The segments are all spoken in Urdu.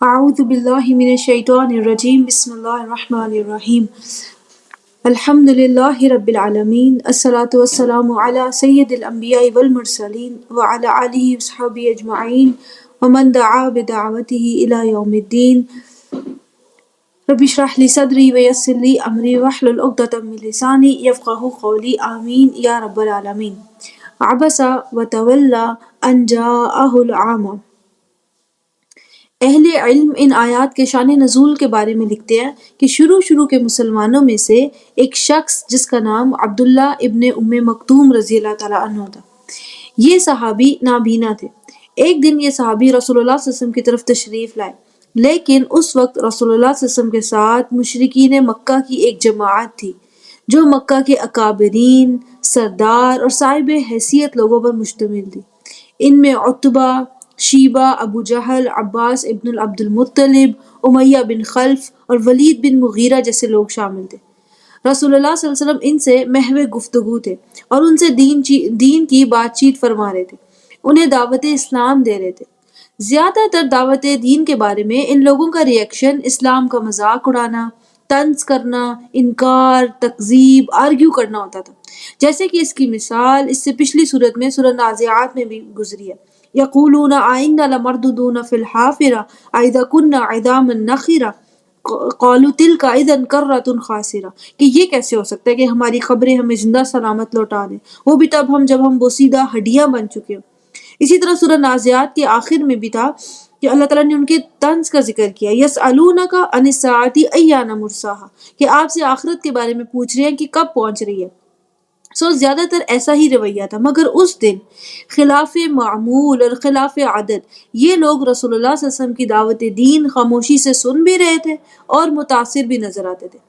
اعوذ باللہ من الشیطان الرجیم بسم اللہ الرحمن الرحیم الحمد للہ رب العالمین الصلاۃ والسلام علی سید الانبیاء والمرسلین وعلی آلہ وصحبہ اجمعین ومن دعا بدعوتہ الی یوم الدین رب اشرح لی صدری ویسر لی امری واحلل عقدۃ من لسانی یفقہوا قولی آمین یا رب العالمین۔ عبس وتولی ان جاءہ العامہ۔ اہل علم ان آیات کے شان نزول کے بارے میں لکھتے ہیں کہ شروع کے مسلمانوں میں سے ایک شخص جس کا نام عبداللہ ابن ام مکتوم رضی اللہ تعالیٰ عنہ تھا، یہ صحابی نابینا تھے۔ ایک دن یہ صحابی رسول اللہ صلی اللہ علیہ وسلم کی طرف تشریف لائے، لیکن اس وقت رسول اللہ صلی اللہ علیہ وسلم کے ساتھ مشرکین مکہ کی ایک جماعت تھی جو مکہ کے اکابرین، سردار اور صاحب حیثیت لوگوں پر مشتمل تھی۔ ان میں عتبہ، شیبہ، ابو جہل، عباس ابن عبد المطلب، امیہ بن خلف اور ولید بن مغیرہ جیسے لوگ شامل تھے۔ رسول اللہ صلی اللہ علیہ وسلم ان سے محو گفتگو تھے اور ان سے دین کی بات چیت فرما رہے تھے، انہیں دعوت اسلام دے رہے تھے۔ زیادہ تر دعوت دین کے بارے میں ان لوگوں کا ریئیکشن اسلام کا مذاق اڑانا، طنز کرنا، انکار، تکذیب، آرگیو کرنا ہوتا تھا، جیسے کہ اس کی مثال اس سے پچھلی صورت میں سورہ نازعات میں بھی گزری ہے۔ یقولون آئنا لمردودون فی الحافرہ اذا کنا عظاما نخرہ قالوا تلک اذا کرۃ خاسرہ، کہ یہ کیسے ہو سکتا ہے کہ ہماری خبریں ہمیں زندہ سلامت لوٹا دیں، وہ بھی تب جب ہم بوسیدہ ہڈیاں بن چکے ہوں۔ اسی طرح سورہ نازعات کے آخر میں بھی تھا کہ اللہ تعالیٰ نے ان کے طنز کا ذکر کیا، یسألونک عن الساعۃ ایان مرساہا، کہ آپ سے آخرت کے بارے میں پوچھ رہے ہیں کہ کب پہنچ رہی ہے۔ زیادہ تر ایسا ہی رویہ تھا، مگر اس دن خلاف معمول اور خلاف عادت یہ لوگ رسول اللہ صلی اللہ علیہ وسلم کی دعوت دین خاموشی سے سن بھی رہے تھے اور متاثر بھی نظر آتے تھے۔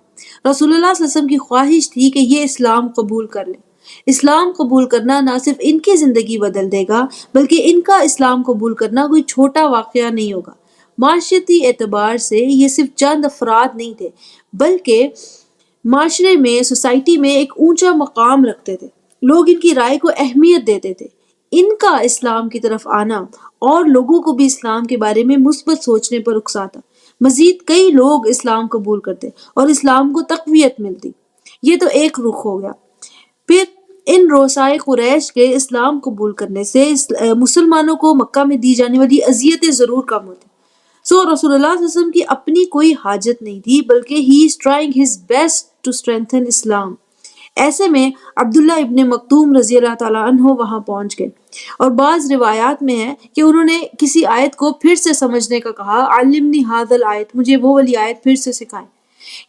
رسول اللہ صلی اللہ علیہ وسلم کی خواہش تھی کہ یہ اسلام قبول کر لیں۔ اسلام قبول کرنا نہ صرف ان کی زندگی بدل دے گا، بلکہ ان کا اسلام قبول کرنا کوئی چھوٹا واقعہ نہیں ہوگا۔ معاشرتی اعتبار سے یہ صرف چند افراد نہیں تھے، بلکہ معاشرے میں، سوسائٹی میں ایک اونچا مقام رکھتے تھے۔ لوگ ان کی رائے کو اہمیت دیتے تھے۔ ان کا اسلام کی طرف آنا اور لوگوں کو بھی اسلام کے بارے میں مثبت سوچنے پر اکساتا۔ مزید کئی لوگ اسلام قبول کرتے اور اسلام کو تقویت ملتی۔ یہ تو ایک رخ ہو گیا۔ پھر ان رؤسائے قریش کے اسلام قبول کرنے سے مسلمانوں کو مکہ میں دی جانے والی اذیتیں ضرور کم ہوتی۔ رسول اللہ صلی اللہ علیہ وسلم کی اپنی کوئی حاجت نہیں تھی، بلکہ he is trying his best to strengthen Islam. ایسے میں عبداللہ ابن مکتوم رضی اللہ تعالیٰ عنہ وہاں پہنچ گئے، اور بعض روایات میں ہے کہ انہوں نے کسی آیت کو پھر سے سمجھنے کا کہا، علمنی ھذا الآیت، مجھے وہ والی آیت پھر سے سکھائیں۔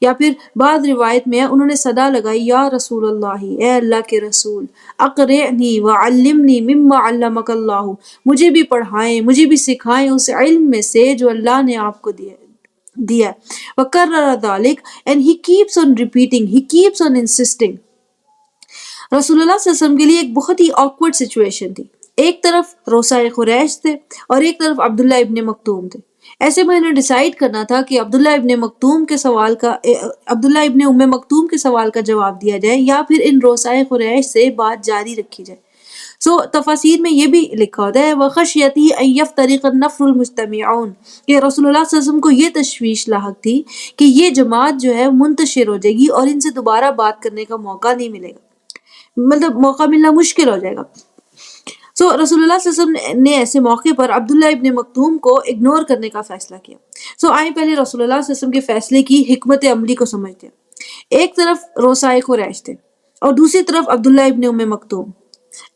یا پھر بعض روایت میں ہے انہوں نے صدا لگائی، یا رسول اللہ، اے اللہ کے رسول، اقرئنی وعلمنی مما علمک اللہ، مجھے بھی پڑھائیں، مجھے بھی سکھائیں اس علم میں سے جو اللہ نے آپ کو دیا۔ وَكَرَّرَ ذَلِكَ and he keeps on repeating, he keeps on insisting۔ رسول اللہ صلی اللہ علیہ وسلم کے لیے ایک بہت ہی آکورڈ سچویشن تھی۔ ایک طرف رؤسائے قریش تھے اور ایک طرف عبداللہ ابن مکتوم تھے۔ ایسے میں انہیں ڈیسائیڈ کرنا تھا کہ عبداللہ ابن ام مکتوم کے سوال کا جواب دیا جائے یا پھر ان رؤسائے قریش سے بات جاری رکھی جائے۔ تفاسیر میں یہ بھی لکھا ہوتا ہے وَخَشْيَتِهِ أَن يَفْتَرِقَ النَّفْرُ الْمُجْتَمِعُونَ، کہ رسول اللہ صلی اللہ علیہ وسلم کو یہ تشویش لاحق تھی کہ یہ جماعت جو ہے منتشر ہو جائے گی اور ان سے دوبارہ بات کرنے کا موقع نہیں ملے گا، مطلب موقع ملنا مشکل ہو جائے گا۔ رسول اللہ صلی اللہ علیہ وسلم نے ایسے موقع پر عبداللہ ابن مکتوم کو اگنور کرنے کا فیصلہ کیا۔ آئیں پہلے رسول اللہ صلی اللہ علیہ وسلم کے فیصلے کی حکمت عملی کو سمجھتے ہیں۔ ایک طرف رؤسائے قریش تھے اور دوسری طرف عبداللہ ابن ام مکتوم۔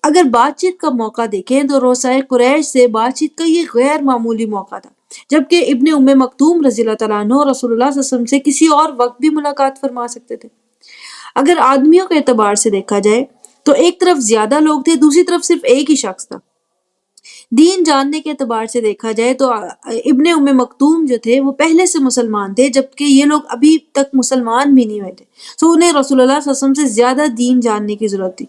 اگر بات چیت کا موقع دیکھیں تو رؤسائے قریش سے بات چیت کا یہ غیر معمولی موقع تھا، جبکہ ابن ام مکتوم رضی اللہ تعالیٰ عنہ رسول اللہ صلی اللہ علیہ وسلم سے کسی اور وقت بھی ملاقات فرما سکتے تھے۔ اگر آدمیوں کے اعتبار سے دیکھا جائے تو ایک طرف زیادہ لوگ تھے، دوسری طرف صرف ایک ہی شخص تھا۔ دین جاننے کے اعتبار سے دیکھا جائے تو ابن ام مکتوم جو تھے وہ پہلے سے مسلمان تھے، جبکہ یہ لوگ ابھی تک مسلمان بھی نہیں ہوئے تھے، انہیں رسول اللہ صلی اللہ علیہ وسلم سے زیادہ دین جاننے کی ضرورت تھی۔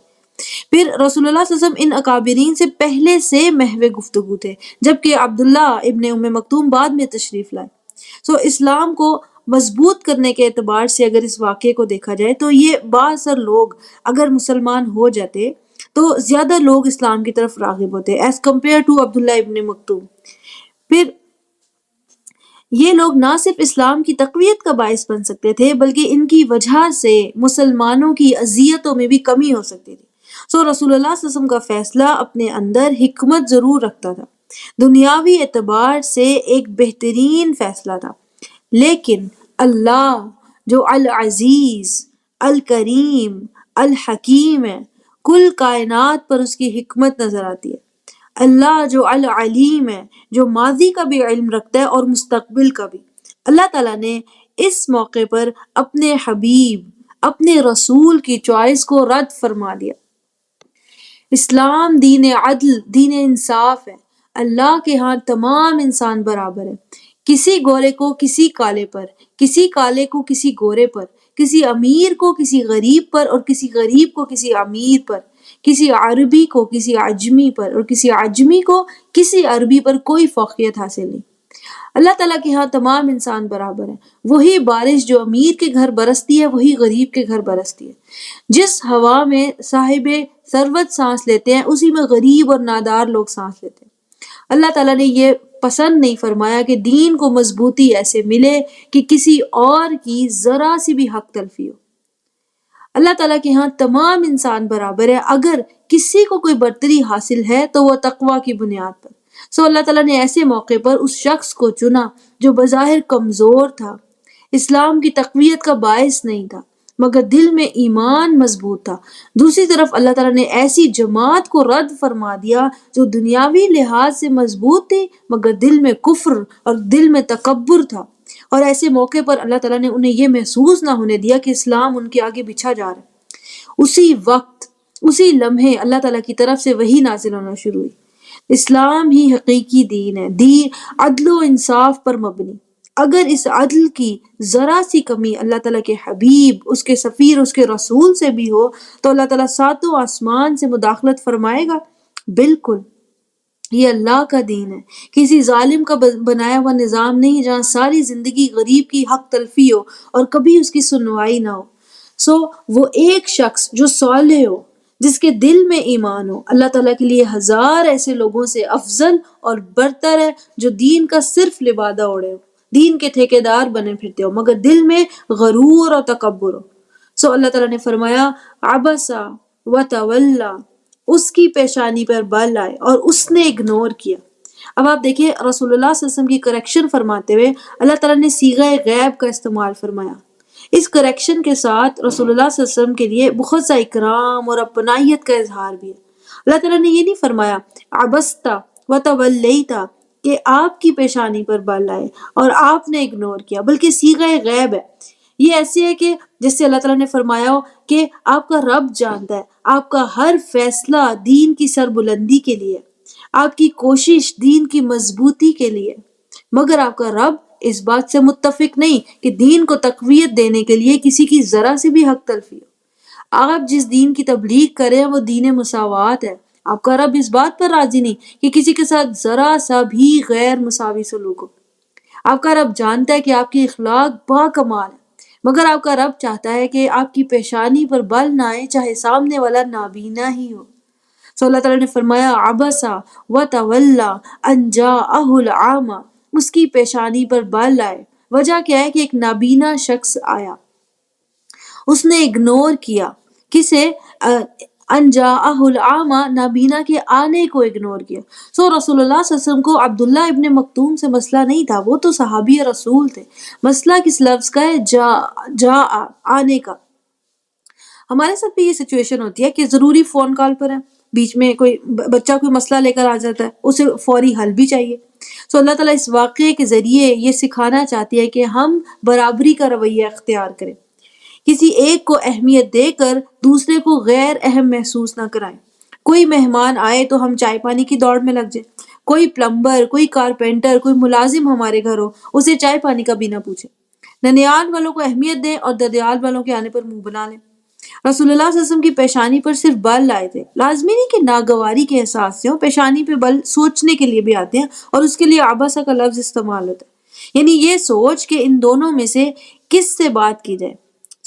پھر رسول اللہ صلی اللہ علیہ وسلم ان اکابرین سے پہلے سے محو گفتگو تھے، جبکہ عبداللہ ابن ام مکتوم بعد میں تشریف لائے۔ اسلام کو مضبوط کرنے کے اعتبار سے اگر اس واقعے کو دیکھا جائے تو یہ بااثر لوگ اگر مسلمان ہو جاتے تو زیادہ لوگ اسلام کی طرف راغب ہوتے ایز کمپیئر ٹو عبداللہ ابن مکتوم۔ پھر یہ لوگ نہ صرف اسلام کی تقویت کا باعث بن سکتے تھے بلکہ ان کی وجہ سے مسلمانوں کی اذیتوں میں بھی کمی ہو سکتی تھی۔ رسول اللہ صلی اللہ علیہ وسلم کا فیصلہ اپنے اندر حکمت ضرور رکھتا تھا، دنیاوی اعتبار سے ایک بہترین فیصلہ تھا، لیکن اللہ جو العزیز، الکریم، الحکیم ہے، کل کائنات پر اس کی حکمت نظر آتی ہے۔ اللہ جو العلیم ہے، جو ماضی کا بھی علم رکھتا ہے اور مستقبل کا بھی۔ اللہ تعالیٰ نے اس موقع پر اپنے حبیب، اپنے رسول کی چوائس کو رد فرما دیا۔ اسلام دین عدل، دین انصاف ہے۔ اللہ کے ہاں تمام انسان برابر ہیں، کسی گورے کو کسی کالے پر، کسی کالے کو کسی گورے پر، کسی امیر کو کسی غریب پر اور کسی غریب کو کسی امیر پر، کسی عربی کو کسی عجمی پر اور کسی عجمی کو کسی عربی پر کوئی فوقیت حاصل نہیں۔ اللہ تعالیٰ کے ہاں تمام انسان برابر ہیں۔ وہی بارش جو امیر کے گھر برستی ہے وہی غریب کے گھر برستی ہے۔ جس ہوا میں صاحب ثروت سانس لیتے ہیں اسی میں غریب اور نادار لوگ سانس لیتے ہیں۔ اللہ تعالیٰ نے یہ پسند نہیں فرمایا کہ دین کو مضبوطی ایسے ملے کہ کسی اور کی ذرا سی بھی حق تلفی ہو۔ اللہ تعالیٰ کے ہاں تمام انسان برابر ہے، اگر کسی کو کوئی برتری حاصل ہے تو وہ تقویٰ کی بنیاد پر۔ اللہ تعالیٰ نے ایسے موقع پر اس شخص کو چنا جو بظاہر کمزور تھا، اسلام کی تقویت کا باعث نہیں تھا مگر دل میں ایمان مضبوط تھا۔ دوسری طرف اللہ تعالیٰ نے ایسی جماعت کو رد فرما دیا جو دنیاوی لحاظ سے مضبوط تھی مگر دل میں کفر اور دل میں تکبر تھا، اور ایسے موقع پر اللہ تعالیٰ نے انہیں یہ محسوس نہ ہونے دیا کہ اسلام ان کے آگے بچھا جا رہا ہے۔ اسی وقت، اسی لمحے اللہ تعالیٰ کی طرف سے وحی نازل ہونا شروع ہوئی۔ اسلام ہی حقیقی دین ہے، دین عدل و انصاف پر مبنی۔ اگر اس عدل کی ذرا سی کمی اللہ تعالیٰ کے حبیب، اس کے سفیر، اس کے رسول سے بھی ہو تو اللہ تعالیٰ ساتوں آسمان سے مداخلت فرمائے گا؟ بالکل، یہ اللہ کا دین ہے، کسی ظالم کا بنایا ہوا نظام نہیں جہاں ساری زندگی غریب کی حق تلفی ہو اور کبھی اس کی سنوائی نہ ہو۔ وہ ایک شخص جو صالح ہو، جس کے دل میں ایمان ہو، اللہ تعالیٰ کے لیے ہزار ایسے لوگوں سے افضل اور برتر ہے جو دین کا صرف لبادہ اوڑے ہو، دین کے ٹھیکیدار بنے پھرتے ہو مگر دل میں غرور اور تکبر ہو۔ اللہ تعالیٰ نے فرمایا عبسا وتولا، اس کی پیشانی پر بال آئے اور اس نے اگنور کیا۔ اب آپ دیکھیں رسول اللہ صلی اللہ علیہ وسلم کی کریکشن فرماتے ہوئے اللہ تعالیٰ نے صیغہ غیب کا استعمال فرمایا۔ اس کریکشن کے ساتھ رسول اللہ صلی اللہ علیہ وسلم کے لیے بہت سا اکرام اور اپنائیت کا اظہار بھی ہے۔ اللہ تعالیٰ نے یہ نہیں فرمایا عبستا وتولیتا کہ آپ کی پیشانی پر بال آئے اور آپ نے اگنور کیا، بلکہ صیغہ غیب ہے۔ یہ ایسے ہے کہ جس سے اللہ تعالیٰ نے فرمایا ہو کہ آپ کا رب جانتا ہے، آپ کا ہر فیصلہ دین کی سربلندی کے لیے، آپ کی کوشش دین کی مضبوطی کے لیے، مگر آپ کا رب اس بات سے متفق نہیں کہ دین کو تقویت دینے کے لیے کسی کی ذرا سے بھی حق تلفی ہو۔ آپ جس دین کی تبلیغ کریں وہ دین مساوات ہے۔ آپ کا رب اس بات پر راضی نہیں کہ کسی کے ساتھ ذرا سا بھی غیر مساوی سلوک ہو۔ آپ کا رب جانتا ہے کہ آپ کی اخلاق با کمال ہے، مگر آپ کا رب چاہتا ہے کہ آپ کی پیشانی پر بل نہ آئے چاہے سامنے والا نابینا ہی ہو۔ اللہ تعالیٰ نے فرمایا عبسا وتولا ان جاءہ العامی، اس کی پیشانی پر بال آئے۔ وجہ کیا ہے کہ ایک نابینا شخص آیا، اس نے اگنور کیا۔ کسے؟ ان جاءہ العامی، نابینا کے آنے کو اگنور کیا۔ رسول اللہ صلی اللہ علیہ وسلم کو عبداللہ ابن مکتوم سے مسئلہ نہیں تھا، وہ تو صحابی رسول تھے۔ مسئلہ کس لفظ کا ہے؟ جا آنے کا۔ ہمارے ساتھ بھی یہ سچویشن ہوتی ہے کہ ضروری فون کال پر ہے، بیچ میں کوئی بچہ کوئی مسئلہ لے کر آ جاتا ہے، اسے فوری حل بھی چاہیے۔ اللہ تعالیٰ اس واقعے کے ذریعے یہ سکھانا چاہتی ہے کہ ہم برابری کا رویہ اختیار کریں، کسی ایک کو اہمیت دے کر دوسرے کو غیر اہم محسوس نہ کرائیں۔ کوئی مہمان آئے تو ہم چائے پانی کی دوڑ میں لگ جائیں، کوئی پلمبر، کوئی کارپینٹر، کوئی ملازم ہمارے گھر ہو، اسے چائے پانی کا بھی نہ پوچھیں۔ ننیال والوں کو اہمیت دیں اور ددیال والوں کے آنے پر منہ بنا لیں۔ رسول اللہ صلی اللہ علیہ وسلم کی پیشانی پر صرف بل آئے تھے، لازمی نہیں کہ ناگواری کے احساس سے ہوں، پیشانی پہ بل سوچنے کے لیے بھی آتے ہیں اور اس کے لیے عبسہ کا لفظ استعمال ہوتا ہے، یعنی یہ سوچ کہ ان دونوں میں سے کس سے بات کی جائے۔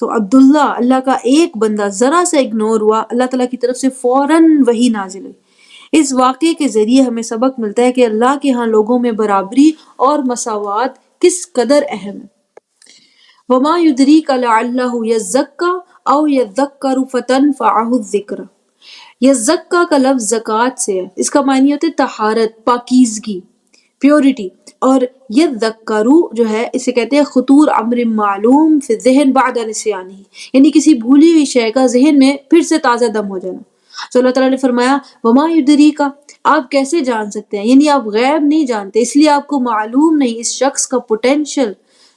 عبداللہ، اللہ کا ایک بندہ ذرا سا اگنور ہوا، اللہ تعالیٰ کی طرف سے فوراً وحی نازل ہوئی۔ اس واقعے کے ذریعے ہمیں سبق ملتا ہے کہ اللہ کے ہاں لوگوں میں برابری اور مساوات کس قدر اہم ہے۔ وما یدریک لعلہ یزکا او یذکر فتنفعہ الذکر۔ یزکا کا لفظ زکوٰۃ سے ہے، اس کا معنی ہوتا ہے طہارت، پاکیزگی، پیورٹی، اور یذکرو جو ہے اسے کہتے ہیں خطور امر معلوم فی الذہن بعد نسیانہ، یعنی کسی بھولی ہوئی شے کا ذہن میں پھر سے تازہ دم ہو جانا۔ تو اللہ تعالیٰ نے فرمایا وما یدریکا، آپ کیسے جان سکتے ہیں، یعنی آپ غیب نہیں جانتے، اس لیے آپ کو معلوم نہیں اس شخص کا پوٹینشل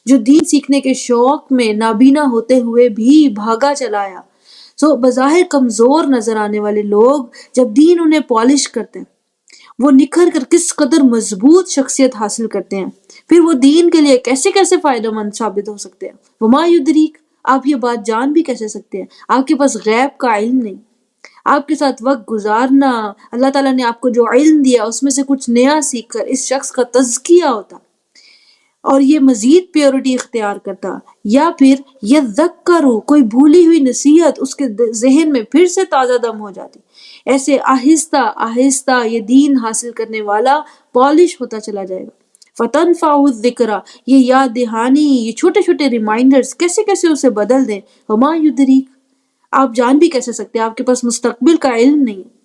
جو دین سیکھنے کے شوق میں نابینا ہوتے ہوئے بھی بھاگا چلایا۔ تو بظاہر کمزور نظر آنے والے لوگ جب دین انہیں پالش کرتے ہیں، وہ نکھر کر کس قدر مضبوط شخصیت حاصل کرتے ہیں، پھر وہ دین کے لیے کیسے کیسے فائدہ مند ثابت ہو سکتے ہیں۔ وما یدریک، آپ یہ بات جان بھی کیسے سکتے ہیں، آپ کے پاس غیب کا علم نہیں، آپ کے ساتھ وقت گزارنا، اللہ تعالیٰ نے آپ کو جو علم دیا اس میں سے کچھ نیا سیکھ کر اس شخص کا تزکیہ ہوتا اور یہ مزید پیورٹی اختیار کرتا، یا پھر یذکرو، کوئی بھولی ہوئی نصیحت اس کے ذہن میں پھر سے تازہ دم ہو جاتی۔ ایسے آہستہ آہستہ یہ دین حاصل کرنے والا پالش ہوتا چلا جائے گا۔ فتنفعہ الذکر، یہ یاد دہانی، یہ چھوٹے چھوٹے ریمائنڈرز کیسے کیسے اسے بدل دیں۔ وما یدریک، آپ جان بھی کیسے سکتے ہیں، آپ کے پاس مستقبل کا علم نہیں ہے۔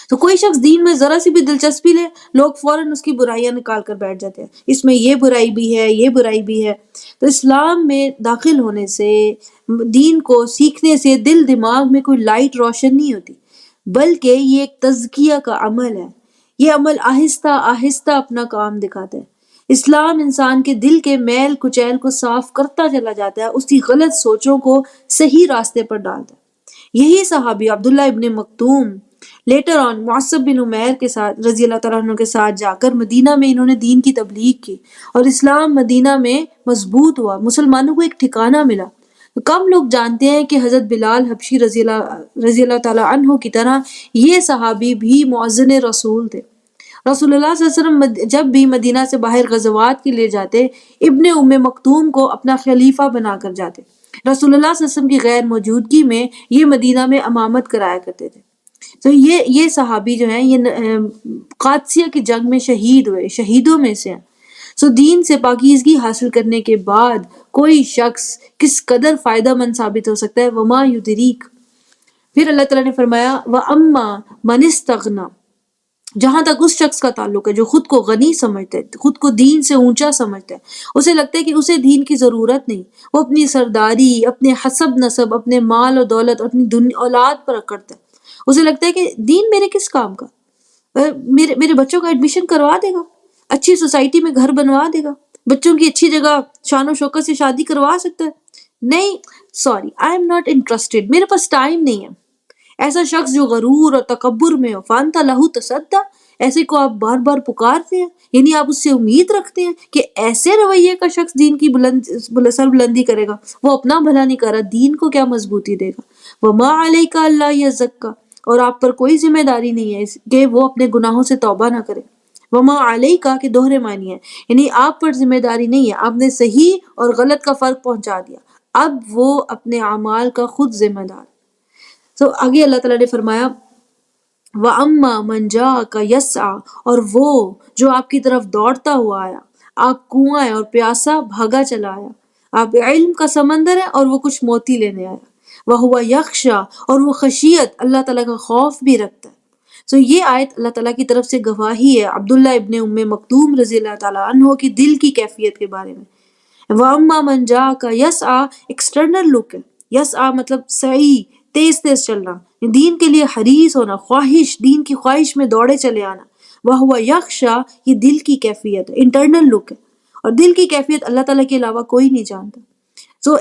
تو کوئی شخص دین میں ذرا سی بھی دلچسپی لے، لوگ فوراً اس کی برائیاں نکال کر بیٹھ جاتے ہیں، اس میں یہ برائی بھی ہے، یہ برائی بھی ہے۔ تو اسلام میں داخل ہونے سے، دین کو سیکھنے سے دل دماغ میں کوئی لائٹ روشن نہیں ہوتی، بلکہ یہ ایک تزکیہ کا عمل ہے۔ یہ عمل آہستہ آہستہ اپنا کام دکھاتا ہے۔ اسلام انسان کے دل کے میل کچیل کو صاف کرتا چلا جاتا ہے، اس کی غلط سوچوں کو صحیح راستے پر ڈالتا ہے۔ یہی صحابی عبداللہ ابن مکتوم لیٹر آن معصب بن عمیر کے ساتھ رضی اللہ تعالیٰ عنہ کے ساتھ جا کر مدینہ میں انہوں نے دین کی تبلیغ کی، اور اسلام مدینہ میں مضبوط ہوا، مسلمانوں کو ایک ٹھکانہ ملا۔ تو کم لوگ جانتے ہیں کہ حضرت بلال حبشی رضی اللہ تعالیٰ عنہ کی طرح یہ صحابی بھی مؤذن رسول تھے۔ رسول اللہ صلی اللہ علیہ وسلم جب بھی مدینہ سے باہر غزوات کے لیے جاتے، ابن ام مکتوم کو اپنا خلیفہ بنا کر جاتے۔ رسول اللہ صلی اللہ علیہ وسلم کی غیر موجودگی میں یہ مدینہ میں امامت کرایا کرتے تھے۔ تو یہ صحابی جو ہیں یہ قادسیہ کی جنگ میں شہید ہوئے، شہیدوں میں سے ہیں۔ سو دین سے پاکیزگی حاصل کرنے کے بعد کوئی شخص کس قدر فائدہ مند ثابت ہو سکتا ہے۔ وما یدریک، پھر اللہ تعالیٰ نے فرمایا وَأَمَّا مَنِ اسْتَغْنَىٰ، جہاں تک اس شخص کا تعلق ہے جو خود کو غنی سمجھتا ہے، خود کو دین سے اونچا سمجھتا ہے، اسے لگتا ہے کہ اسے دین کی ضرورت نہیں، وہ اپنی سرداری، اپنے حسب نسب، اپنے مال و دولت، اپنی اولاد پر کرتا ہے، اسے لگتا ہے کہ دین میرے کس کام کا، میرے بچوں کا ایڈمیشن کروا دے گا، اچھی سوسائٹی میں گھر بنوا دے گا، بچوں کی اچھی جگہ شان و شوکت سے شادی کروا سکتا ہے۔ نہیں، sorry, I am not interested, میرے پاس ٹائم نہیں ہے۔ ایسا شخص جو غرور اور تکبر میں ہو، فانتا لہو تصدع، ایسے کو آپ بار بار پکارتے ہیں، یعنی آپ اس سے امید رکھتے ہیں کہ ایسے رویے کا شخص دین کی سر بلندی کرے گا، وہ اپنا بھلا نہیں کر رہا، دین کو کیا مضبوطی دے گا۔ وما علیک الا یزکا، اور آپ پر کوئی ذمہ داری نہیں ہے کہ وہ اپنے گناہوں سے توبہ نہ کرے۔ وما علیکا کے دوہرے معنی ہے، یعنی آپ پر ذمہ داری نہیں ہے، آپ نے صحیح اور غلط کا فرق پہنچا دیا، اب وہ اپنے اعمال کا خود ذمہ دار۔ تو آگے اللہ تعالیٰ نے فرمایا وَأَمَّا مَنْ جَاءَكَ يَسْعَىٰ، اور وہ جو آپ کی طرف دوڑتا ہوا آیا، آپ کنواں اور پیاسا بھاگا چلا آیا، آپ علم کا سمندر ہے اور وہ کچھ موتی لینے آیا، وَهُوَ يَخْشَىٰ، اور وہ خشیت اللہ تعالیٰ کا خوف بھی رکھتا ہے۔ تو یہ آیت اللہ تعالیٰ کی طرف سے گواہی ہے عبداللہ ابن ام مکتوم رضی اللہ تعالیٰ عنہ کی دل کی کیفیت کے بارے میں۔ وَأَمَّا مَنْ جَاءَكَ يَسْعَىٰ ایکسٹرنل لک ہے، یسعیٰ مطلب سعی، تیز تیز چلنا، دین کے لیے حریص ہونا، خواہش، دین کی خواہش میں دوڑے چلے آنا۔ وَهُوَ يَخْشَىٰ، یہ دل کی کیفیت ہے، انٹرنل لک ہے، اور دل کی کیفیت اللہ تعالیٰ کے علاوہ کوئی نہیں جانتا۔ تو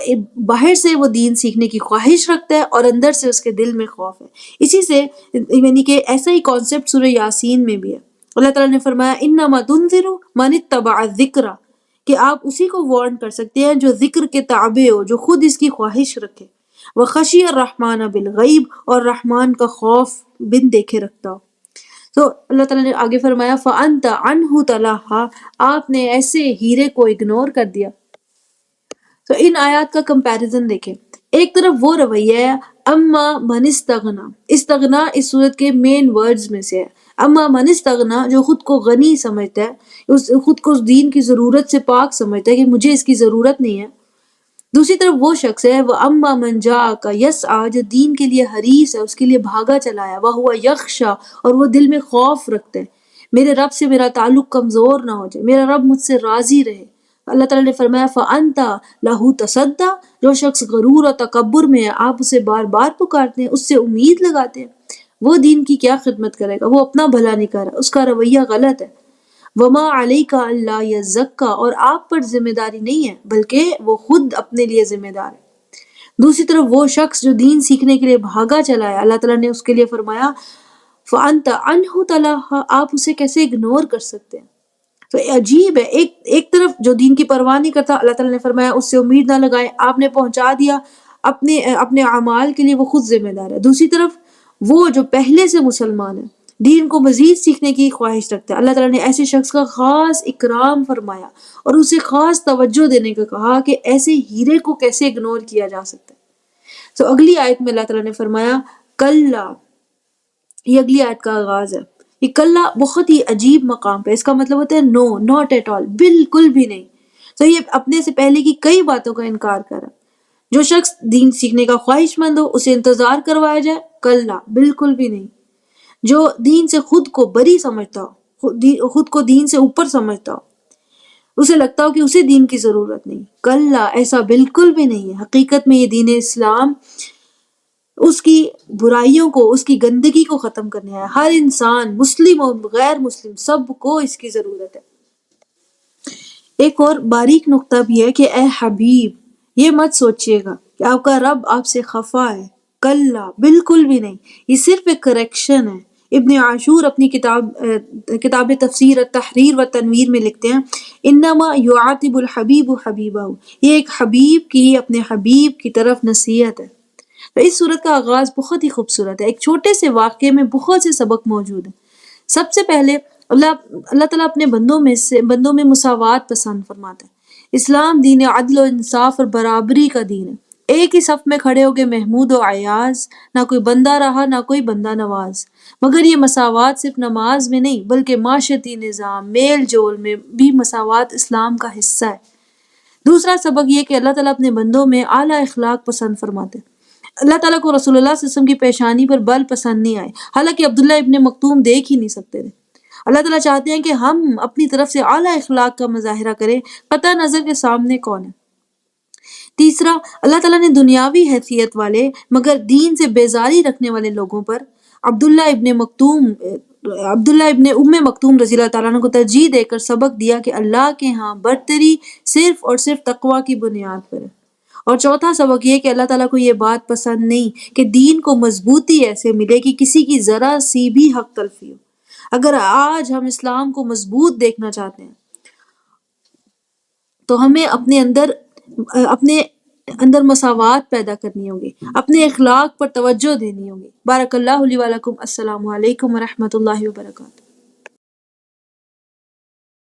باہر سے وہ دین سیکھنے کی خواہش رکھتا ہے اور اندر سے اس کے دل میں خوف ہے۔ اسی سے یعنی کہ ایسا ہی کانسیپٹ سورہ یاسین میں بھی ہے، اللہ تعالیٰ نے فرمایا انما تنذر من اتبع الذکر، کہ آپ اسی کو وارن کر سکتے ہیں جو ذکر کے تابع ہو، جو خود اس کی خواہش رکھے، وخشی الرحمن بالغیب، اور رحمان کا خوف بن دیکھے رکھتا ہو۔ تو اللہ تعالیٰ نے آگے فرمایا فَأَنْتَ عَنْهُ تَلَهَّا، آپ نے ایسے ہیرے کو اگنور کر دیا۔ تو ان آیات کا کمپیریزن دیکھیں، ایک طرف وہ رویہ ہے اما من استغنا، استغنا اس صورت کے مین ورڈز میں سے ہے، اما من استغنا، جو خود کو غنی سمجھتا ہے، خود کو اس دین کی ضرورت سے پاک سمجھتا ہے کہ مجھے اس کی ضرورت نہیں ہے. دوسری طرف وہ شخص ہے وہ اما من جاءک یسعی، جو دین کے لیے حریص ہے، اس کے لیے بھاگا چلا ہے. وہو یخشا، اور وہ دل میں خوف رکھتا ہے میرے رب سے میرا تعلق کمزور نہ ہو جائے، میرا رب مجھ سے راضی رہے. اللہ تعالیٰ نے فرمایا فَأَنْتَ لَهُ تَصَدَّى، جو شخص غرور اور تکبر میں ہے، آپ اسے بار بار پکارتے ہیں، اس سے امید لگاتے ہیں، وہ دین کی کیا خدمت کرے گا؟ وہ اپنا بھلا نہیں کر رہا، اس کا رویہ غلط ہے. وما علیک الا یزکا، اور آپ پر ذمہ داری نہیں ہے بلکہ وہ خود اپنے لیے ذمہ دار ہے. دوسری طرف وہ شخص جو دین سیکھنے کے لیے بھاگا چلا ہے، اللہ تعالیٰ نے اس کے لیے فرمایا فَأَنْتَ عَنْهُ تَلَاهَا، آپ اسے کیسے اگنور کر سکتے ہیں؟ تو عجیب ہے، ایک طرف جو دین کی پرواہ نہیں کرتا، اللہ تعالیٰ نے فرمایا اس سے امید نہ لگائیں، آپ نے پہنچا دیا، اپنے اعمال کے لیے وہ خود ذمہ دار ہے. دوسری طرف وہ جو پہلے سے مسلمان ہے، دین کو مزید سیکھنے کی خواہش رکھتا ہے، اللہ تعالیٰ نے ایسے شخص کا خاص اکرام فرمایا اور اسے خاص توجہ دینے کا کہا کہ ایسے ہیرے کو کیسے اگنور کیا جا سکتا ہے. تو اگلی آیت میں اللہ تعالیٰ نے فرمایا کلا، یہ اگلی آیت کا آغاز ہے. یہ کلا بہت ہی عجیب مقام پہ، اس کا مطلب ہوتا ہے نو، ناٹ ایٹ آل، بالکل بھی نہیں. تو یہ اپنے سے پہلے کی کئی باتوں کا انکار کر رہا ہے. جو شخص دین سیکھنے کا خواہش مند ہو اسے انتظار کروایا جائے، کلا بالکل بھی نہیں. جو دین سے خود کو بری سمجھتا ہو، خود کو دین سے اوپر سمجھتا ہو، اسے لگتا ہو کہ اسے دین کی ضرورت نہیں، کلا ایسا بالکل بھی نہیں ہے. حقیقت میں یہ دین اسلام اس کی برائیوں کو، اس کی گندگی کو ختم کرنے آیا. ہر انسان، مسلم اور غیر مسلم، سب کو اس کی ضرورت ہے. ایک اور باریک نقطہ بھی ہے کہ اے حبیب، یہ مت سوچئے گا کہ آپ کا رب آپ سے خفا ہے، کلا بالکل بھی نہیں. یہ صرف ایک کریکشن ہے. ابن عاشور اپنی کتاب تفسیر التحریر و تنویر میں لکھتے ہیں انما یعاتب الحبیب حبیبہ، یہ ایک حبیب کی اپنے حبیب کی طرف نصیحت ہے. تو اس صورت کا آغاز بہت ہی خوبصورت ہے. ایک چھوٹے سے واقعے میں بہت سے سبق موجود ہیں. سب سے پہلے اللہ تعالیٰ اپنے بندوں میں مساوات پسند فرماتا ہے. اسلام دین عدل و انصاف اور برابری کا دین ہے. ایک ہی صف میں کھڑے ہو گئے محمود و عیاز، نہ کوئی بندہ رہا نہ کوئی بندہ نواز. مگر یہ مساوات صرف نماز میں نہیں بلکہ معاشرتی نظام، میل جول میں بھی مساوات اسلام کا حصہ ہے. دوسرا سبق یہ کہ اللہ تعالیٰ اپنے بندوں میں اعلیٰ اخلاق پسند فرماتے ہیں. اللہ تعالیٰ کو رسول اللہ صلی اللہ علیہ وسلم کی پیشانی پر بل پسند نہیں آئے، حالانکہ عبداللہ ابن مکتوم دیکھ ہی نہیں سکتے تھے. اللہ تعالیٰ چاہتے ہیں کہ ہم اپنی طرف سے اعلیٰ اخلاق کا مظاہرہ کریں، قطع نظر کے سامنے کون ہے. تیسرا، اللہ تعالیٰ نے دنیاوی حیثیت والے مگر دین سے بیزاری رکھنے والے لوگوں پر عبداللہ ابن ام مکتوم رضی اللہ تعالیٰ عنہ کو ترجیح دے کر سبق دیا کہ اللہ کے ہاں برتری صرف اور صرف تقوی کی بنیاد پر ہے. اور چوتھا سبق یہ کہ اللہ تعالیٰ کو یہ بات پسند نہیں کہ دین کو مضبوطی ایسے ملے کہ کسی کی ذرا سی بھی حق تلفی ہو. اگر آج ہم اسلام کو مضبوط دیکھنا چاہتے ہیں تو ہمیں اپنے اندر مساوات پیدا کرنی ہوگی، اپنے اخلاق پر توجہ دینی ہوگی. بارک اللہ لی ولکم. السلام علیکم ورحمۃ اللہ وبرکاتہ.